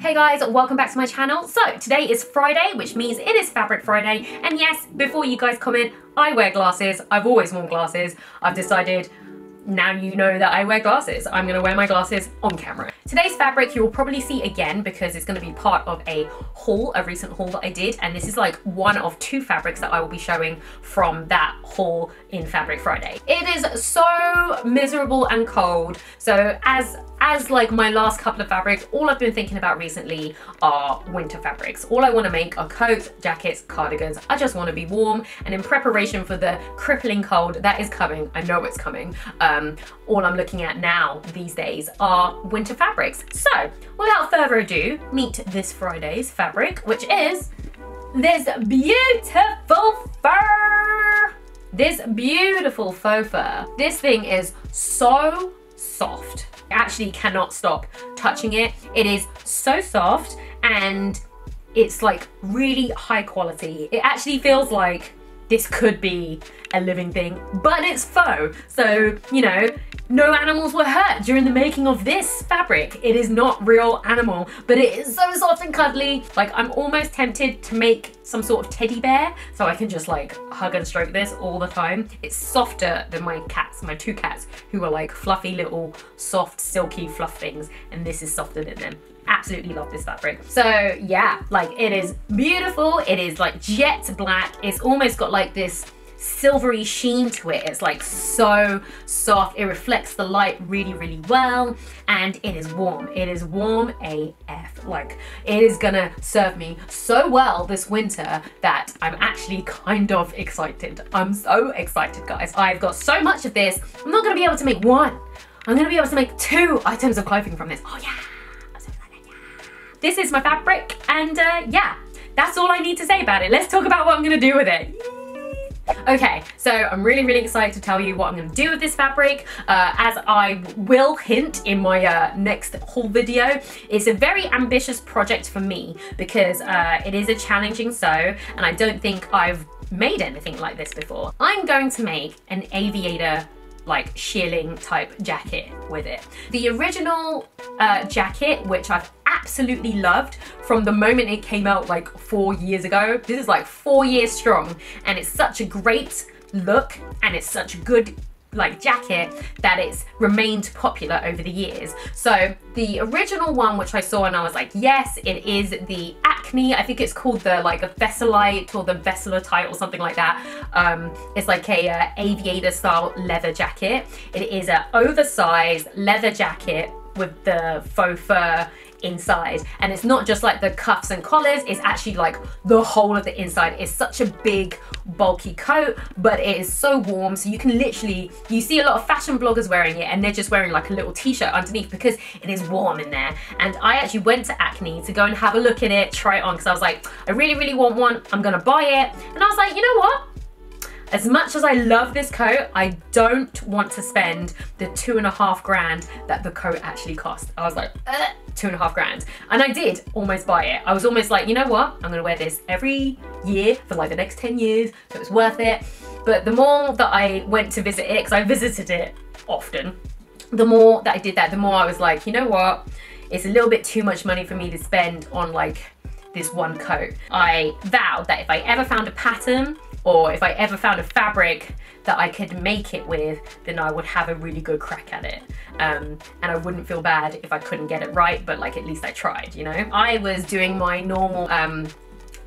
Hey guys, welcome back to my channel. So today is Friday, which means it is Fabric Friday. And yes, before you guys comment, I wear glasses. I've always worn glasses. I've decided now you know that I wear glasses. I'm gonna wear my glasses on camera. Today's fabric you'll probably see again because it's gonna be part of a haul, a recent haul that I did. And this is like one of two fabrics that I will be showing from that haul in Fabric Friday. It is so miserable and cold. So as like my last couple of fabrics, all I've been thinking about recently are winter fabrics. All I want to make are coats, jackets, cardigans. I just want to be warm, and in preparation for the crippling cold that is coming, I know it's coming, all I'm looking at now these days are winter fabrics. So without further ado, meet this Friday's fabric, which is this beautiful fur. This beautiful faux fur. This thing is so soft. I actually cannot stop touching it. It is so soft and it's like really high quality. It actually feels like this could be a living thing, but it's faux. So, you know, no animals were hurt during the making of this fabric. It is not real animal, but it is so soft and cuddly. Like, I'm almost tempted to make some sort of teddy bear so I can just like hug and stroke this all the time. It's softer than my cats, my two cats, who are like fluffy little soft silky fluff things, and this is softer than them. Absolutely love this fabric. So yeah, like it is beautiful. It is like jet black. It's almost got like this silvery sheen to it. It's like so soft. It reflects the light really, really well, and it is warm. It is warm AF. Like, it is gonna serve me so well this winter that I'm actually kind of excited. I'm so excited, guys. I've got so much of this. I'm not gonna be able to make one. I'm gonna be able to make 2 items of clothing from this. Oh yeah. This is my fabric, and yeah, that's all I need to say about it. Let's talk about what I'm gonna do with it. Okay, so I'm really, really excited to tell you what I'm gonna do with this fabric. As I will hint in my next haul video, it's a very ambitious project for me because it is a challenging sew, and I don't think I've made anything like this before. I'm going to make an aviator like shearling type jacket with it. The original jacket, which I've absolutely loved from the moment it came out like 4 years ago. This is like 4 years strong, and it's such a great look and it's such a good like jacket that it's remained popular over the years. So the original one which I saw and I was like, yes, it is the ACHNEY. I think it's called the like a Vesselite or the Vesselite or something like that. It's like a aviator style leather jacket. It is an oversized leather jacket with the faux fur inside, and it's not just like the cuffs and collars, it's actually like the whole of the inside. It's such a big bulky coat, but it is so warm, so you can literally, you see a lot of fashion bloggers wearing it and they're just wearing like a little t-shirt underneath because it is warm in there. And I actually went to ACHNEY to go and have a look at it, try it on, because I was like, I really, really want one, I'm gonna buy it. And I was like, you know what? As much as I love this coat, I don't want to spend the 2.5 grand that the coat actually cost. I was like, 2.5 grand. And I did almost buy it. I was almost like, you know what? I'm gonna wear this every year for like the next 10 years, so it's worth it. But the more that I went to visit it, because I visited it often, the more that I did that, the more I was like, you know what? It's a little bit too much money for me to spend on like this one coat. I vowed that if I ever found a pattern, or if I ever found a fabric that I could make it with, then I would have a really good crack at it. And I wouldn't feel bad if I couldn't get it right, but like at least I tried, you know? I was doing my normal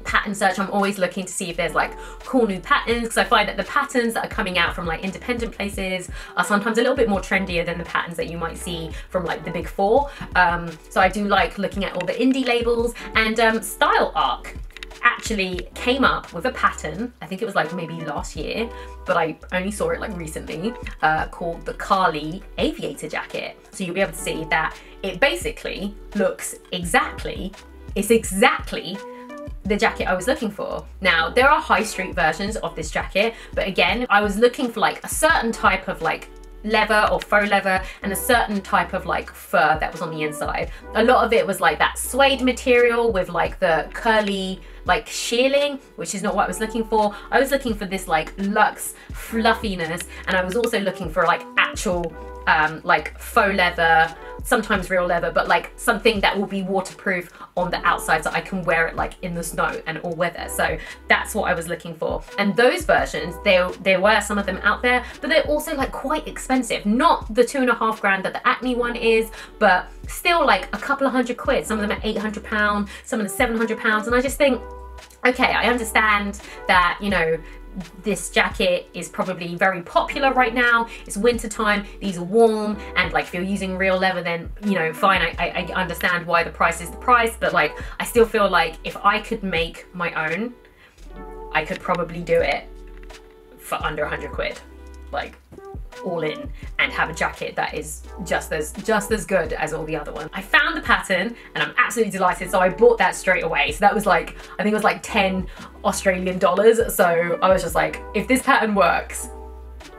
pattern search. I'm always looking to see if there's like cool new patterns, because I find that the patterns that are coming out from like independent places are sometimes a little bit more trendier than the patterns that you might see from like the big 4. So I do like looking at all the indie labels, and Style Arc actually came up with a pattern, I think it was like maybe last year, but I only saw it like recently, called the Carly Aviator Jacket. So you'll be able to see that it basically looks exactly, it's exactly the jacket I was looking for. Now, there are high street versions of this jacket, but again, I was looking for like a certain type of like leather or faux leather and a certain type of like fur that was on the inside. A lot of it was like that suede material with like the curly like shearling, which is not what I was looking for. I was looking for this like luxe fluffiness, and I was also looking for like actual like faux leather, sometimes real leather, but like something that will be waterproof on the outside so I can wear it like in the snow and all weather. So that's what I was looking for. And those versions, there were some of them out there, but they're also like quite expensive. Not the 2.5 grand that the ACKNEY one is, but still like a couple of £100. Some of them are £800, some of them are £700. And I just think, okay, I understand that, you know, this jacket is probably very popular right now. It's winter time, these are warm, and like if you're using real leather, then, you know, fine, I understand why the price is the price, but like I still feel like if I could make my own, I could probably do it for under £100, like all in, and have a jacket that is just as good as all the other ones. I found the pattern and I'm absolutely delighted, so I bought that straight away. So that was like, I think it was like 10 Australian dollars. So I was just like, if this pattern works,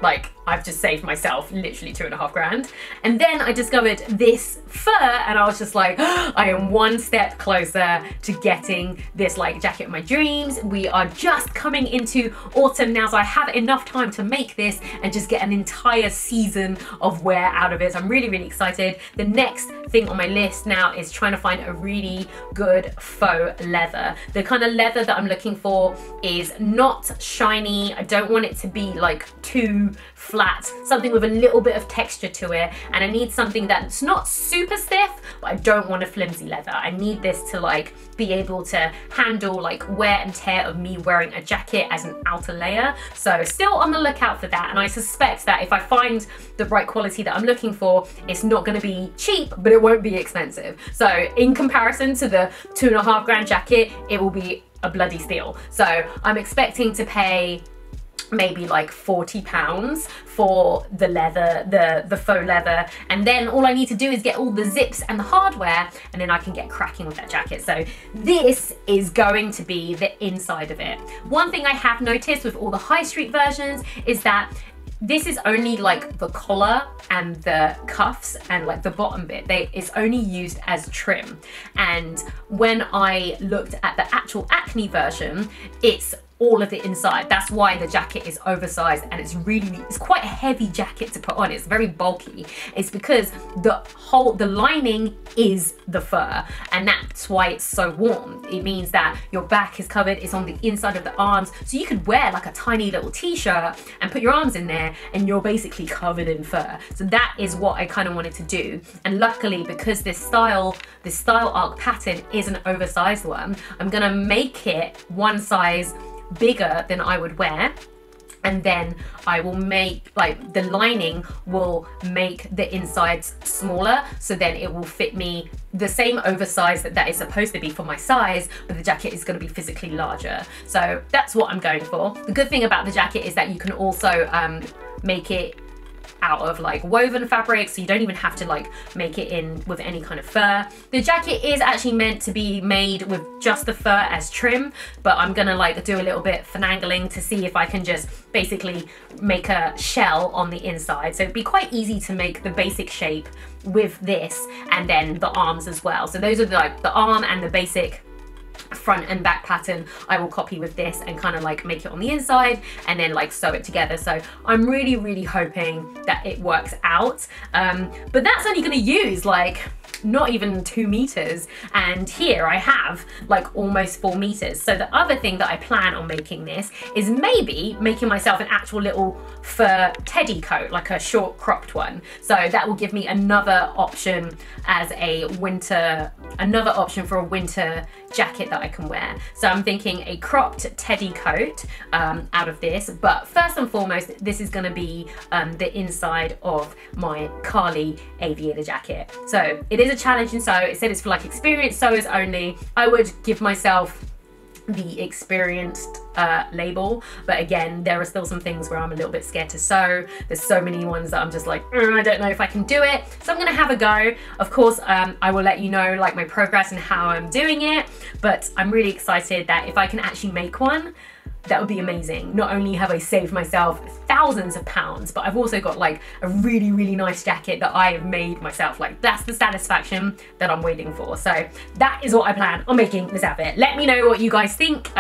like I've just saved myself literally 2.5 grand. And then I discovered this fur and I was just like, oh, I am one step closer to getting this like jacket of my dreams. We are just coming into autumn now, so I have enough time to make this and just get an entire season of wear out of it. So I'm really, really excited. The next thing on my list now is trying to find a really good faux leather. The kind of leather that I'm looking for is not shiny. I don't want it to be like too flat, something with a little bit of texture to it, and I need something that's not super stiff, but I don't want a flimsy leather. I need this to like be able to handle like wear and tear of me wearing a jacket as an outer layer. So still on the lookout for that, and I suspect that if I find the right quality that I'm looking for, it's not going to be cheap, but it won't be expensive. So in comparison to the 2.5 grand jacket, it will be a bloody steal. So I'm expecting to pay maybe like £40 for the leather, the faux leather, and then all I need to do is get all the zips and the hardware, and then I can get cracking with that jacket. So this is going to be the inside of it. One thing I have noticed with all the high street versions is that this is only like the collar and the cuffs and like the bottom bit. It's only used as trim. And when I looked at the actual ACKNEY version, it's all of the inside. That's why the jacket is oversized, and it's quite a heavy jacket to put on. It's very bulky. It's because the lining is the fur, and that's why it's so warm. It means that your back is covered, it's on the inside of the arms, so you could wear like a tiny little t-shirt and put your arms in there and you're basically covered in fur. So that is what I kind of wanted to do, and luckily, because this style arc pattern is an oversized one, I'm gonna make it one size bigger than I would wear, and then I will make, like, the lining will make the insides smaller, so then it will fit me the same oversize that is supposed to be for my size, but the jacket is going to be physically larger. So that's what I'm going for. The good thing about the jacket is that you can also make it out of like woven fabric, so you don't even have to like make it in with any kind of fur. The jacket is actually meant to be made with just the fur as trim, but I'm gonna like do a little bit finagling to see if I can just basically make a shell on the inside. So it'd be quite easy to make the basic shape with this, and then the arms as well. So those are like the arm and the basic front and back pattern I will copy with this and kind of like make it on the inside and then like sew it together. So I'm really, really hoping that it works out. But that's only going to use like not even 2 meters, and here I have like almost 4 meters. So the other thing that I plan on making this is maybe making myself an actual little fur teddy coat, like a short cropped one. So that will give me another option as a winter, another option for a winter jacket that I can wear. So I'm thinking a cropped teddy coat out of this, but first and foremost, this is going to be the inside of my Carly aviator jacket. So it is a challenge in sew. It said it's for like experienced sewers only. I would give myself the experienced label, but again, there are still some things where I'm a little bit scared to sew. There's so many ones that I'm just like, I don't know if I can do it. So I'm gonna have a go. Of course, I will let you know like my progress and how I'm doing it, but I'm really excited that if I can actually make one, that would be amazing. Not only have I saved myself thousands of pounds, but I've also got like a really, really nice jacket that I have made myself. Like that's the satisfaction that I'm waiting for. So that is what I plan on making this outfit. Let me know what you guys think.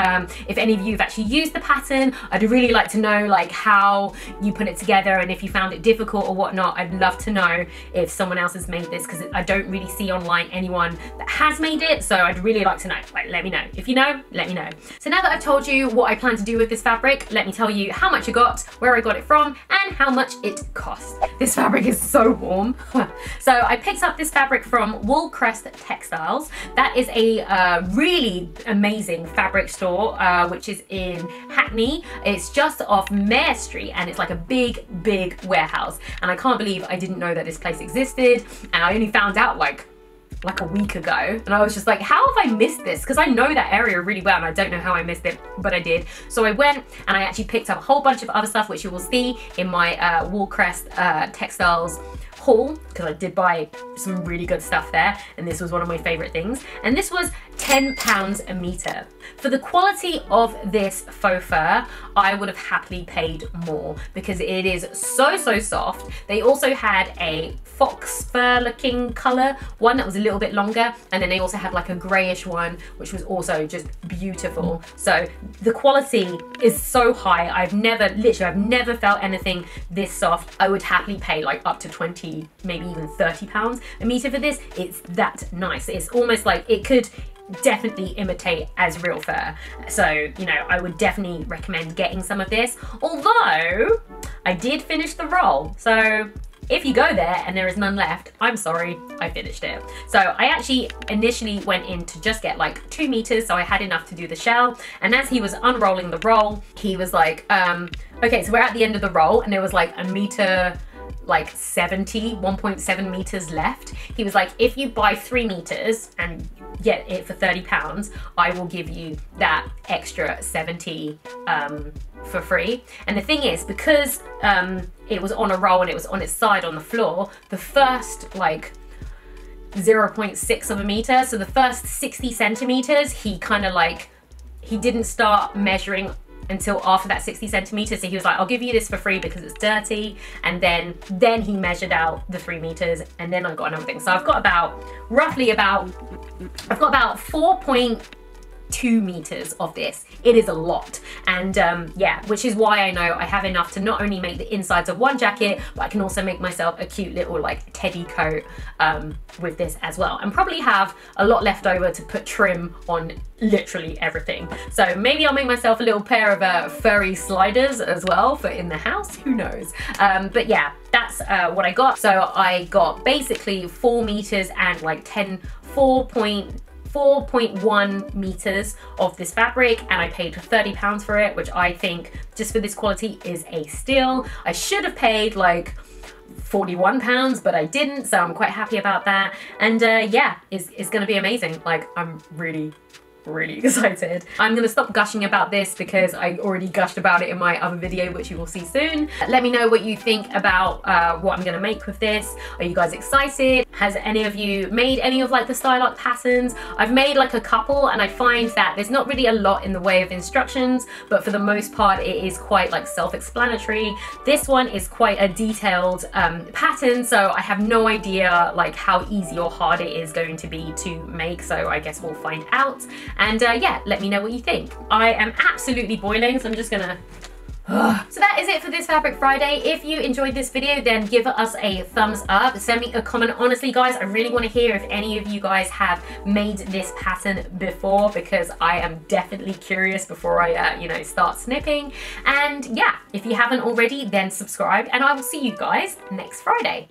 If any of you have actually used the pattern. I'd really like to know like how you put it together, and if you found it difficult or whatnot. I'd love to know if someone else has made this, because I don't really see online anyone that has made it, so I'd really like to know. Like, let me know. If you know, let me know. So now that I've told you what I plan to do with this fabric, let me tell you how much I got, where I got it from, and how much it cost. This fabric is so warm. So I picked up this fabric from WOOLCREST Textiles. That is a really amazing fabric store, which is in Hackney. It's just off Mare Street, and it's like a big warehouse. And I can't believe I didn't know that this place existed, and I only found out like a week ago, and I was just like, how have I missed this? Because I know that area really well, and I don't know how I missed it, but I did. So I went and I actually picked up a whole bunch of other stuff, which you will see in my WOOLCREST Textiles haul, because I did buy some really good stuff there, and this was one of my favorite things. And this was £10 a meter. For the quality of this faux fur, I would have happily paid more, because it is so soft. They also had a fox fur looking color one that was a little bit longer, and then they also had like a grayish one, which was also just beautiful. So the quality is so high. I've never felt anything this soft. I would happily pay like up to 20, maybe even £30 a meter for this. It's that nice. It's almost like it could definitely imitate as real fur. So, you know, I would definitely recommend getting some of this, although I did finish the roll. So if you go there and there is none left, I'm sorry, I finished it. So I actually initially went in to just get like 2 meters, so I had enough to do the shell. And as he was unrolling the roll, he was like, okay, so we're at the end of the roll, and there was like a meter, like 1.7 meters left. He was like, if you buy 3 meters and get it for £30, I will give you that extra 70 for free. And the thing is, because it was on a roll and it was on its side on the floor, the first like 0.6 of a meter, so the first 60 centimeters, he kind of like, he didn't start measuring until after that 60 centimeters. So he was like, I'll give you this for free because it's dirty. And then he measured out the 3 meters, and then I got another thing. So I've got about, roughly about, I've got about 4.2 meters of this. It is a lot. And yeah, which is why I know I have enough to not only make the insides of one jacket, but I can also make myself a cute little like teddy coat with this as well, and probably have a lot left over to put trim on literally everything. So maybe I'll make myself a little pair of furry sliders as well for in the house, who knows. But yeah, that's what I got. So I got basically 4 meters and like 4.1 meters of this fabric, and I paid £30 for it, which I think just for this quality is a steal. I should have paid like £41, but I didn't, so I'm quite happy about that. And yeah, it's gonna be amazing. Like, I'm really excited. I'm gonna stop gushing about this because I already gushed about it in my other video, which you will see soon. Let me know what you think about what I'm gonna make with this. Are you guys excited? Has any of you made any of like the style art patterns? I've made like a couple, and I find that there's not really a lot in the way of instructions, but for the most part it is quite like self-explanatory. This one is quite a detailed pattern, so I have no idea like how easy or hard it is going to be to make, so I guess we'll find out. And yeah, let me know what you think. I am absolutely boiling, so I'm just gonna... So that is it for this Fabric Friday. If you enjoyed this video, then give us a thumbs up. Send me a comment. Honestly, guys, I really want to hear if any of you guys have made this pattern before, because I am definitely curious before I, you know, start snipping. And yeah, if you haven't already, then subscribe, and I will see you guys next Friday.